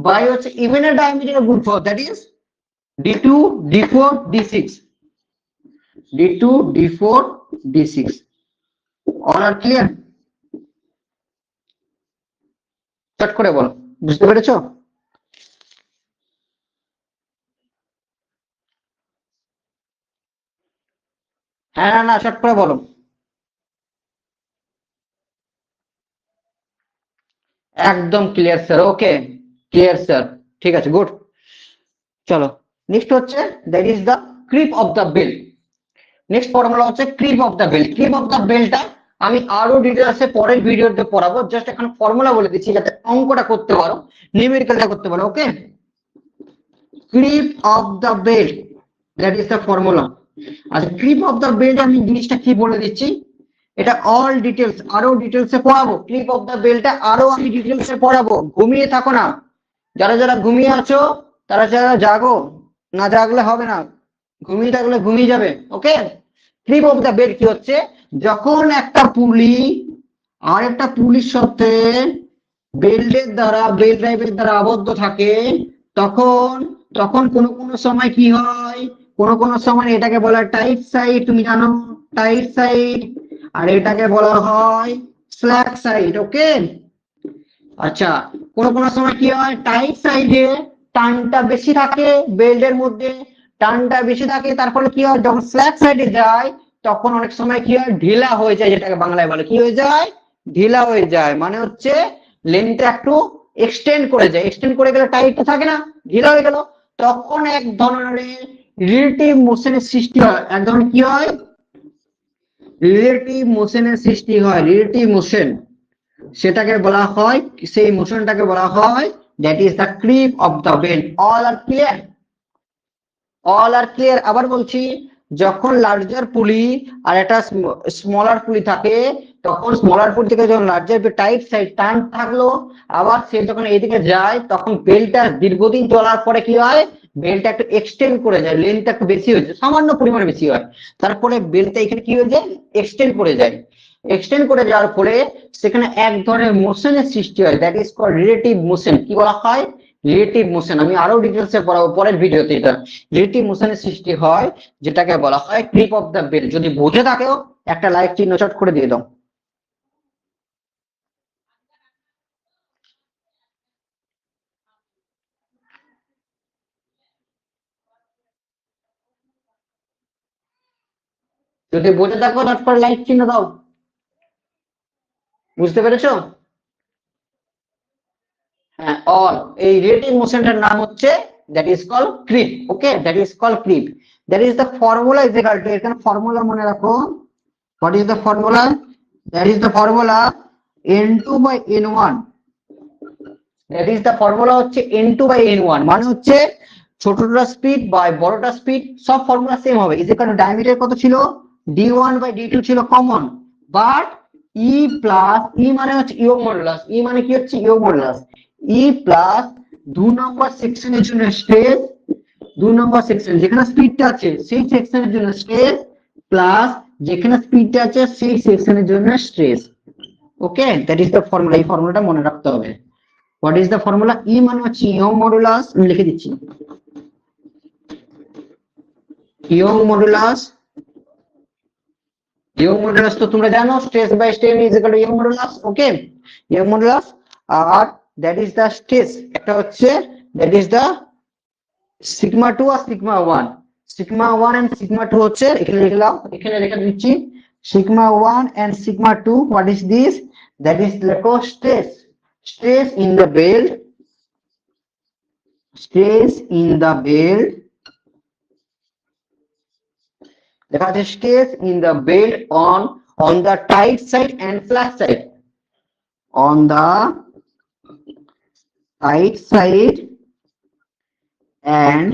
by হচ্ছে even diameter গুণফল, that is D2 D4 D6, D2 D4 D6. all are clear? চট করে বলো, বুঝতে পেরেছো? হ্যাঁ, না না, চট করে বলো। একদম clear sir. Okay, clear sir, ঠিক আছে, গুড। চলো নেক্সট হচ্ছে that is the creep of the belt. Next formula হচ্ছে creep of the belt. Creep of the বেলটা আমি আরো ডিটেলসে পরের ভিডিওতে পড়াবো, জাস্ট এখন ফর্মুলা বলে দিচ্ছি যাতে অঙ্কটা করতে পারো, নিউমেরিক্যালটা করতে পারো। Okay, creep of the belt, that is the formula. আচ্ছা, ক্রিপ অফ দ্য বেলটা আমি জিনিসটা কি বলে দিচ্ছি, এটা অল ডিটেলস, আরো ডিটেলসে পড়াবো। ক্লিপ অফ দ্য বেলটা আরো আমি ডিটেলসে পড়াবো, ঘুমিয়ে থাকো না। যারা যারা ঘুমিয়ে আছো তারা যারা জাগো, না জাগলে হবে না, ঘুমিয়ে থাকলে ঘুমিয়ে যাবে। ওকে, ক্লিপ অফ দ্য বেল কি হচ্ছে, যখন একটা পুলি আর একটা পুলির সাথে বেল্টের দ্বারা, বেল্ট ড্রাইভের দ্বারা আবদ্ধ থাকে, তখন তখন কোনো সময় কি হয়, কোনো সময় এটাকে বলা হয় টাইট সাইড, তুমি জানো টাইট সাইড, আর এটাকে বলা হয় স্ল্যাক সাইড। ওকে, আচ্ছা, কোনো সময় কি হয়, টাইট সাইডে টানটা বেশি থাকে, বেল্টের মধ্যে টানটা বেশি থাকে, তারপরে কি হয়, যখন স্ল্যাক সাইডে যায় তখন অনেক সময় কি হয়, ঢিলা হয়ে যায়, যেটাকে বাংলায় বলে কি হয়ে যায়, ঢিলা হয়ে যায়, মানে হচ্ছে লেন্থটা একটু এক্সটেন্ড করে যায়। এক্সটেন্ড করে গেলে টাইটটা থাকে না, ঢিলা হয়ে গেল, তখন এক ধরনের রিলেটিভ মোশনের সৃষ্টি হয়। এক ধরনের কি হয়, রিলেটিভ মোশনের সৃষ্টি হয়, রিলেটিভ মোশন, সেটাকে বলা হয়, সেই মোশনটাকে বলা হয় that is the creep of the belt. All are clear? All are clear? আবার বলছি, যখন লার্জার পুলি আর একটা স্মলার পুলি থাকে, তখন স্মলার পুলি থেকে যখন লার্জার টাইট সাইড টান থাকলো, আবার সে যখন এইদিকে যায় তখন বেলটা দীর্ঘদিন চলার পরে কি হয়, বেলটা একটু এক্সটেন্ড করে যায়, লেন্থটা একটু বেশি হয়ে যায়, সামান্য পরিমাণে বেশি হয়, তারপরে বেলটা এখানে কি হয়ে যায়, এক্সটেন্ড করে যায়। এক্সটেন্ড করে যাওয়ার পরে সেখানে এক ধরনের মোশনের সৃষ্টি হয়, that is called relative motion. কি বলা হয়, রিলেটিভ মোশন। আমি আরো ডিটেলসে পড়াবো পরের ভিডিওতে। এটা রিলেটিভ মোশনের সৃষ্টি হয়, যেটাকে বলা হয় ক্রিপ অফ দ্য বেল। যদি বুঝে থাকেও একটা লাইক চিহ্ন চট করে দিয়ে দাও। যদি বোঝা থাকো তারপর লাইক চিহ্ন দাও। বুঝতে পেরেছো? হ্যাঁ, অল এই রেটিং মোশনটার নাম হচ্ছে that is call creep. Okay, that is call creep. That is the formula is equal to, এখানে ফর্মুলা মনে রাখো। What is the formula? That is the formula n2 by n1। That is the formula হচ্ছে n2 by n1, মানে হচ্ছে ছোটটা speed by বড়টা speed, সব formula same হবে। ইজ ইকুয়াল টু ডায়ামিটার কত ছিল? d1 বাই d2 ছিল common, but e plus e মানে হচ্ছে ইয়গ মডুলাস। ই মানে কি হচ্ছে? ইয়গ মডুলাস। ই প্লাস 2 নম্বর সেকশনের জন্য স্ট্রেস, 2 নম্বর সেকশন যেখানে স্পিডটা আছে সেই সেকশনের জন্য স্ট্রেস, প্লাস যেখানে স্পিডটা আছে সেই সেকশনের জন্য stress. Okay, that is the formula. এই ফর্মুলাটা মনে রাখতে হবে। What is the formula? E মানে হচ্ছে ইয়ং মডুলাস, আমি লিখে দিচ্ছি ইয়ং মডুলাস। ইয়ং মডুলাস তো তোমরা জানো, stress by strain is equal to Young modulus. Okay, Young modulus. আর দ্যাট ইজ দ্য স্ট্রেস, একটা হচ্ছে দ্যাট ইজ দ্য সিগমা 2 আর সিগমা 1। সিগমা 1 এন্ড সিগমা 2 হচ্ছে, এখানে লিখলাম, এখানে লিখে দিচ্ছি sigma 1 and sigma 2। What is this? That is লেখো stress. Stress in the belt, stress in the belt, দেখা যাচ্ছে stress in the belt on the tight side and slack side, on the tight side and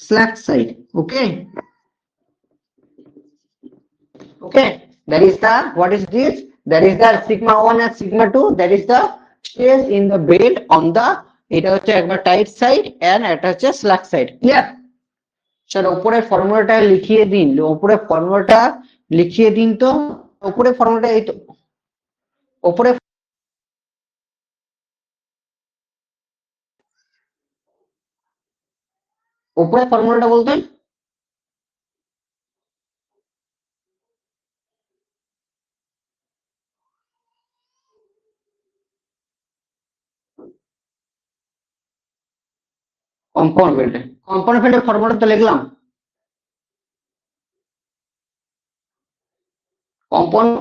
slack side. Okay, okay, that is the, what is this? That is the sigma 1 and sigma 2. That is the stress in the belt on the, এটা হচ্ছে একবার tight side and এটা হচ্ছে slack side. Clear? Sir উপরে ফর্মুলাটা লিখিয়ে দিন, উপরে ফর্মুলাটা লিখিয়ে দিন তো। উপরে ফর্মুলাটা এই তো, উপরে উপরে ফর্মুলাটা বলতেন। কম্পাউন্ড বেল্টে, কম্পাউন্ড বেল্টের ফর্মুলা তো লিখলাম। কম্পাউন্ড,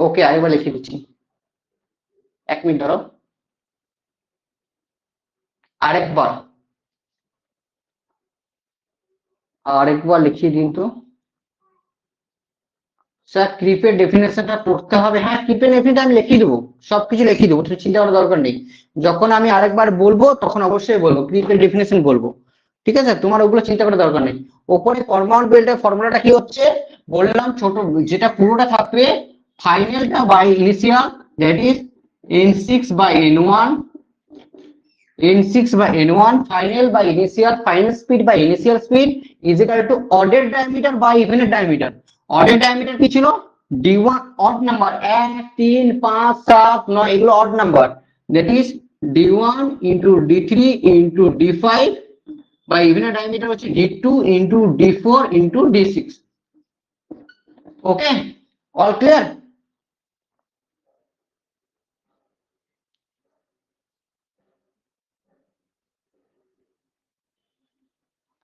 ওকে আরেকবার লিখে দিচ্ছি, 1 মিনিট ধরো, আরেকবার আরেকবার লিখিয়ে দিন তো। স্যার ক্রিপের ডেফিনেশনটা পড়তে হবে। হ্যাঁ, ক্রিপের ডেফিনেশন আমি লিখিয়ে দেবো, সবকিছু লিখিয়ে দেবো, তুমি চিন্তা করার দরকার নেই। যখন আমি আরেকবার বলবো তখন অবশ্যই বলবো, ক্রিপের ডেফিনেশন বলবো। ঠিক আছে, তোমার ওগুলো চিন্তা করার দরকার নেই। ওপরে কম্পাউন্ড বেল্টের ফর্মুলাটা কি হচ্ছে বললাম, ছোট যেটা পুরোটা থাকবে ফাইনালটা by initial, that is n6 by n1, n6 by n1, final by initial, final speed by initial speed is equal to ordered diameter by evened diameter. Ordered diameter কি ছিল? d1 odd number, 1 3 5 7 9 এগুলো odd number, that is d1 into d3 into d5 by evened diameter হচ্ছে d2 into d4 into d6. Okay, all clear?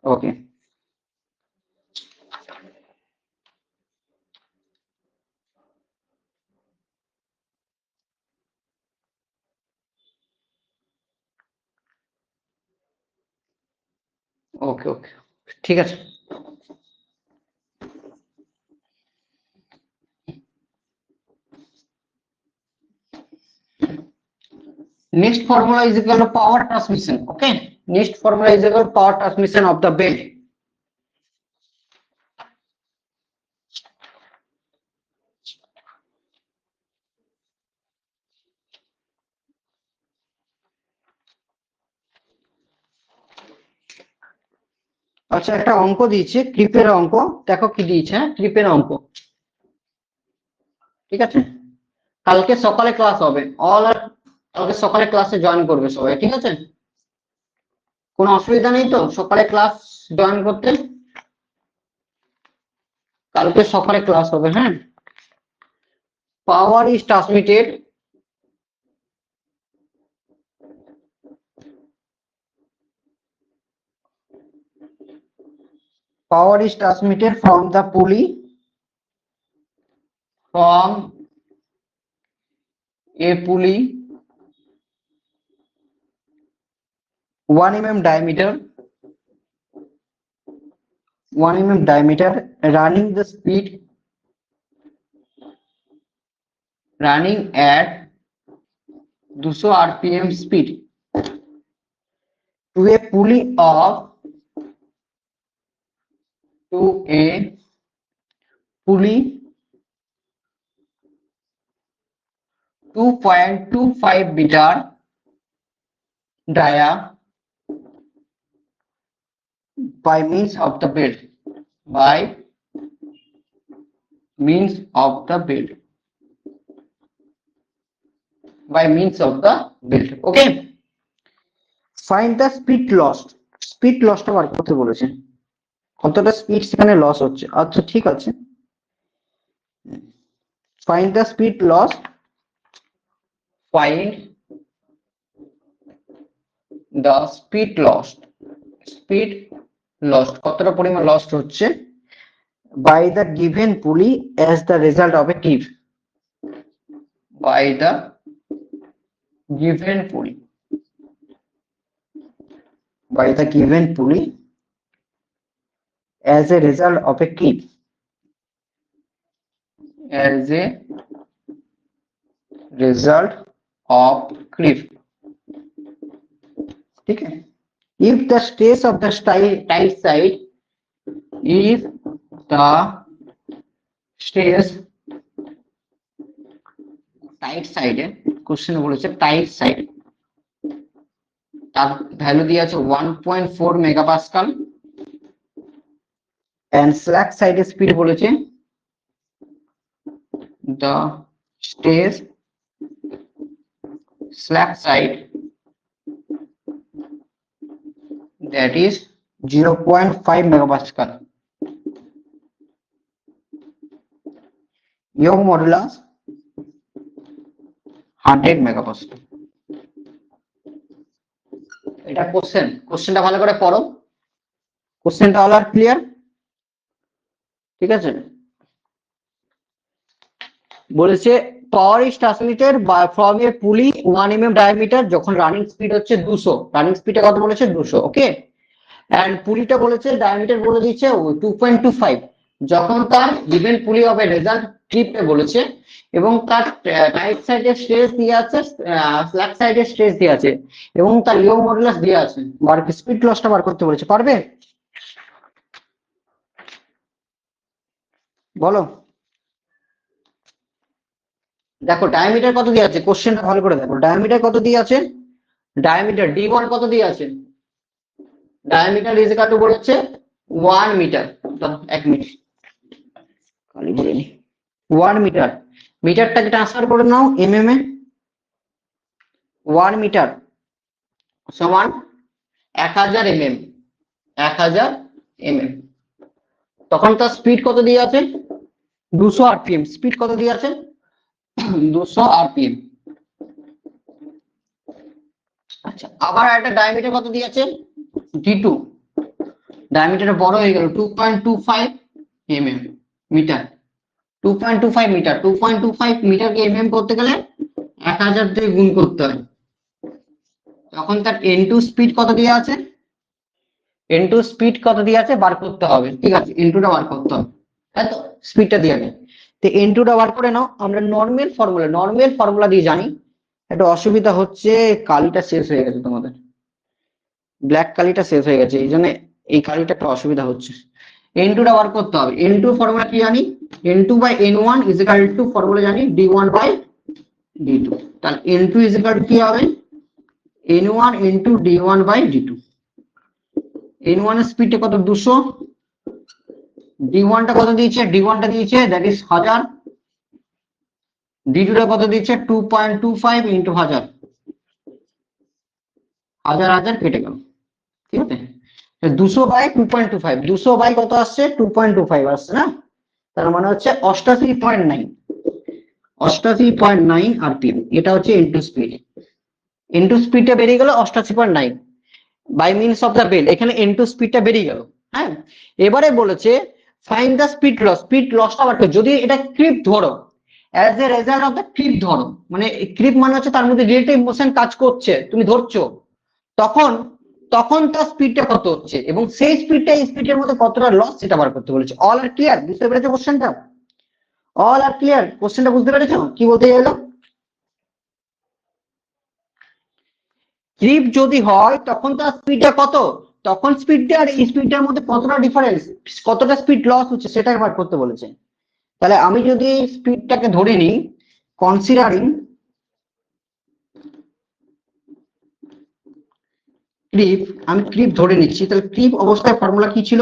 Okay. ওকে ওকে, ঠিক আছে। Next formula is equal to power transmission. Okay, next formula is equal to power transmission of the belt. আচ্ছা, একটা অঙ্ক দিয়েছে ক্রিপের অঙ্ক, দেখো কি দিয়েছে। হ্যাঁ, ক্রিপের অঙ্ক, ঠিক আছে। কালকে সকালে ক্লাস হবে, কালকে সকালে ক্লাসে জয়েন করবে সবাই, ঠিক আছে? কোনো অসুবিধা নেই তো সকালে ক্লাস জয়েন করতে? কালকে সকালে ক্লাস হবে। হ্যাঁ, power is transmitted power is transmitted from the pulley from a pulley 1 mm diameter running the speed running at 200 rpm speed to a pulley of 2.25 meter dia by means of the belt okay. Find the speed lost টা বার করতে বলেছে, কতটা speed সেখানে loss হচ্ছে। আচ্ছা ঠিক আছে, find the speed loss কতটা পরিমাণ লস্ট হচ্ছে by the given pulley as the result of a clip, as a result of a clip, ठीक है। If the stress of the tight side question বলেছে টাইট সাইড, তার value দিয়ে আছে 1.4 মেগাপাস্কাল and slack side speed বলেছে the stress slack side that is 0.5 megapascal. Young modulus 100 megapascal. এটা কোশ্চেনটা ভালো করে পড়ো, কোশ্চেনটা হলো ক্লিয়ার, ঠিক আছে। বলেছে power is transmitted from a পুলি 1 mm ডায়ামিটার, যখন রানিং স্পিড হচ্ছে 200, রানিং স্পিডটা কত বলেছে 200, ওকে। এন্ড পুলিটা বলেছে ডায়ামিটার বলে দিচ্ছে 2.25, যখন তার গিভেন পুলি হবে রেজাল্ট ক্লিপে বলেছে, এবং তার টাইট সাইডে স্ট্রেস দিয়ে আছে, স্ল্যাক সাইডে স্ট্রেস দিয়ে আছে, এবং তার ইয়ং মডুলাস দিয়ে আছে। স্পিড লসটা বার করতে বলেছে, পারবে? বলো। দেখো ডায়ামিটার কত দিয়ে আছে, কোশ্চেনটা ভালো করে দেখো, ডায়ামিটার কত দিয়ে আছে, ডায়ামিটার d1 কত দিয়ে আছে, ডায়ামিটার ইজ ইকুয়াল টু বলেছে 1 মিটার, 1 মিনিট খালি বলে নি, 1 মিটার, মিটারটাকে ট্রান্সফার করে নাও mm এ, 1 মিটার সমান 1000 mm, 1000 mm, তখন তার স্পিড কত দিয়ে আছে 200 rpm, স্পিড কত দিয়ে আছে 200 rpm। আচ্ছা আবার একটা ডায়ামিটার কত দিয়ে আছে d2, ডায়ামিটারটা বড় হয়ে গেল 2.25 mm মিটার, 2.25 মিটার, 2.25 মিটারকে mm করতে গেলে 1000 দিয়ে গুণ করতে হয়, তখন তার n2 স্পিড কত দিয়ে আছে, n2 স্পিড কত দিয়ে আছে বার করতে হবে, ঠিক আছে, n2 টা বার করতে হবে, তাই তো, স্পিডটা দিয়ে আছে, তো n2 টা বার করে নাও। আমরা নরমাল ফর্মুলা দিয়ে জানি, একটা অসুবিধা হচ্ছে কালিটা শেষ হয়ে গেছে তোমাদের, ব্ল্যাক কালিটা শেষ হয়ে গেছে, এই জন্য এই কালিটা একটা অসুবিধা হচ্ছে, n2 টা বার করতে হবে। n2 ফর্মুলা কি জানি, n2 by n1 is equal to, formula জানি d1 বাই d2, তাহলে n2 ইজ ইকুয়াল টু কি হবে n1 into d1 by d2, n1 এর স্পিডটা কত 200, d1 টা কত দিয়েছে, d1 টা দিয়েছে দ্যাট ইজ 1000, d2 টা কত দিয়েছে 2.25 ইনটু 1000, 1000 কেটে গেল, ঠিক আছে, 200 বাই 2.25, 200 বাই কত আসছে 2.25 আসছে না, তার মানে হচ্ছে 88.9 rpm, এটা হচ্ছে ইনটু স্পিড, ইনটু স্পিডটা বেরিয়ে গেল 88.9 by means of the belt, এখানে n2 স্পিডটা বেরিয়ে গেল, হ্যাঁ, এবারে বলেছে ফাইন্ড দ্য স্পিড লসটা বার করো। যদি এটা ক্রিপ ধরো, as a result of the creep ধরো, মানে ক্রিপ মানে হচ্ছে তার মধ্যে রিলেটিভ মোশন কাজ করছে, তুমি ধরছো, তখন তখন তার স্পিডটা কত হচ্ছে এবং সেই স্পিডটা এই স্পিডের মধ্যে কতটা লস সেটা বার করতে বলেছে। All are clear? বুঝতে পেরেছো কোশ্চেনটা? All are clear? কোশ্চেনটা বুঝতে পেরেছো কি বলতে গেলো? ক্রিপ যদি হয় তখন তার স্পিডটা কত, তখন স্পিডটা আর এই স্পিডটার মধ্যে কতটা ডিফারেন্স, কতটা স্পিড লস হচ্ছে সেটা বার করতে বলেছে। তাহলে আমি যদি স্পিডটাকে ধরে নিই, কনসিডারিং ক্রিপ, আমি ক্রিপ ধরে নিচ্ছি, তাহলে ক্রিপ অবস্থায় ফর্মুলা কি ছিল?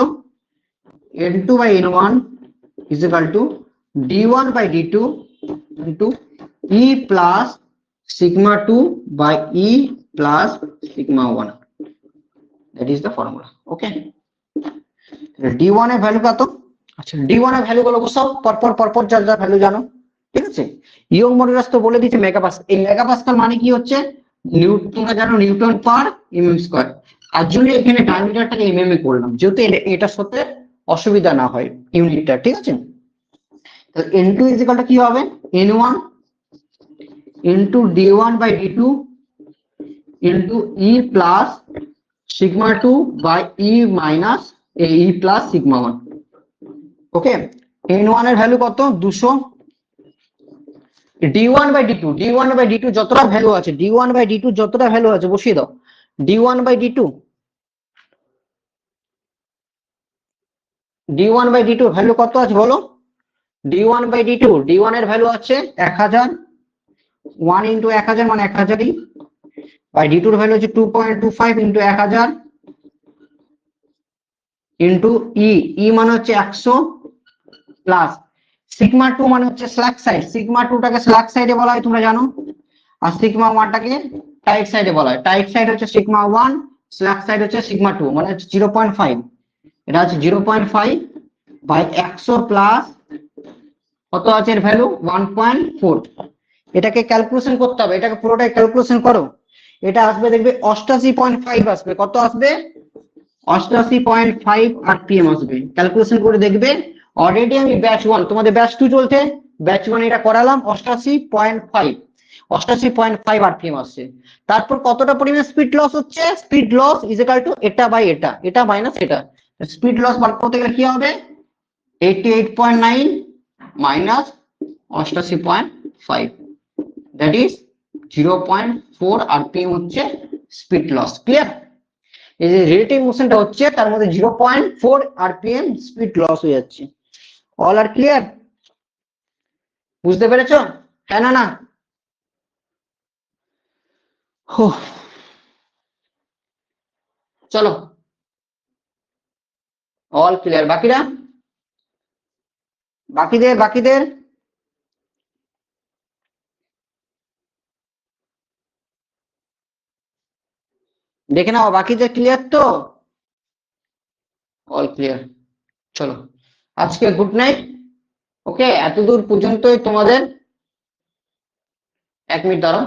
n2 by n1 is equal to d1 by d2 into e plus sigma 2 by e plus sigma 1. That is the formula. Okay. d1 এর ভ্যালু কত? আচ্ছা, d1 এর ভ্যালু গুলো সব পরপর যা যা ভ্যালু জানো, ঠিক আছে? ইয়ং মডুলাস তো বলে দিয়েছে মেগাপাস্কাল। এই মেগাপাস্কাল মানে কি হচ্ছে? তোমরা জানো নিউটন পার mm স্কয়ার। আর জন্য এখানে ডায়ামিটারটাকে mm এ করলাম, যেহেতু এটার সাথে অসুবিধা না হয় ইউনিটটা, ঠিক আছে? তো n2 ইজ ইকুয়াল টু কি হবে? n1 into d1 by d2 into e plus sigma 2 by e minus e plus sigma 1. Okay, n1 এর ভ্যালু কত? 200। d1 by d2 যতটা ভ্যালু আছে, d1 by d2 যতটা ভ্যালু আছে বসিয়ে দাও। d1 by d2 ভ্যালু কত আছে বলো? d1 by d1 এর ভ্যালু আছে 1000, 1 into 1000 মানে 1000ই, by d2 এর ভ্যালু হচ্ছে 2.25 into 1000 into e মানে হচ্ছে 100 প্লাস সিগমা 2 মানে হচ্ছে স্ল্যাক সাইড, সিগমা 2 টাকে স্ল্যাক সাইডে বলা হয় তোমরা জানো, আর সিগমা 1 টাকে টাইট সাইডে বলা হয়। টাইট সাইড হচ্ছে সিগমা 1, স্ল্যাক সাইড হচ্ছে সিগমা 2 মানে হচ্ছে 0.5। এটা হচ্ছে 0.5 বাই 100 প্লাস কত আছে এর ভ্যালু? 1.4। এটাকে ক্যালকুলেশন করতে হবে, এটাকে পুরোটাই ক্যালকুলেশন করো। এটা আসবে দেখবে 88.5 আসবে। কত আসবে? 88.5 আরপিএম আসবে। ক্যালকুলেশন করে দেখবে। অলরেডি আমি ব্যাচ 1, তোমাদের ব্যাচ 2 চলছে, ব্যাচ 1 এটা করালাম, 88.5 আরপিএম আসছে। তারপর কতটা পরিমাণ স্পিড লস হচ্ছে? Speed loss is equal to এটা বাই এটা মাইনাস এটা। স্পিড লস বার করতে গেলে কি হবে? 88.9 মাইনাস 88.5, দ্যাট ইজ 0.4 আরপিএম হচ্ছে স্পিড লস। ক্লিয়ার? এই যে রিলেটিভ মোশনটা হচ্ছে তার মধ্যে 0.4 আরপিএম স্পিড লস হয়ে যাচ্ছে। All are clear? বুঝতে পেরেছো? হ্যাঁ না? চলো, অল ক্লিয়ার। বাকিদের দেখে নাও, বাকিদের ক্লিয়ার তো? All clear. চলো, আজকে গুড নাইট। ওকে, এতদূর পর্যন্তই তোমাদের। 1 মিনিট দাঁড়াও।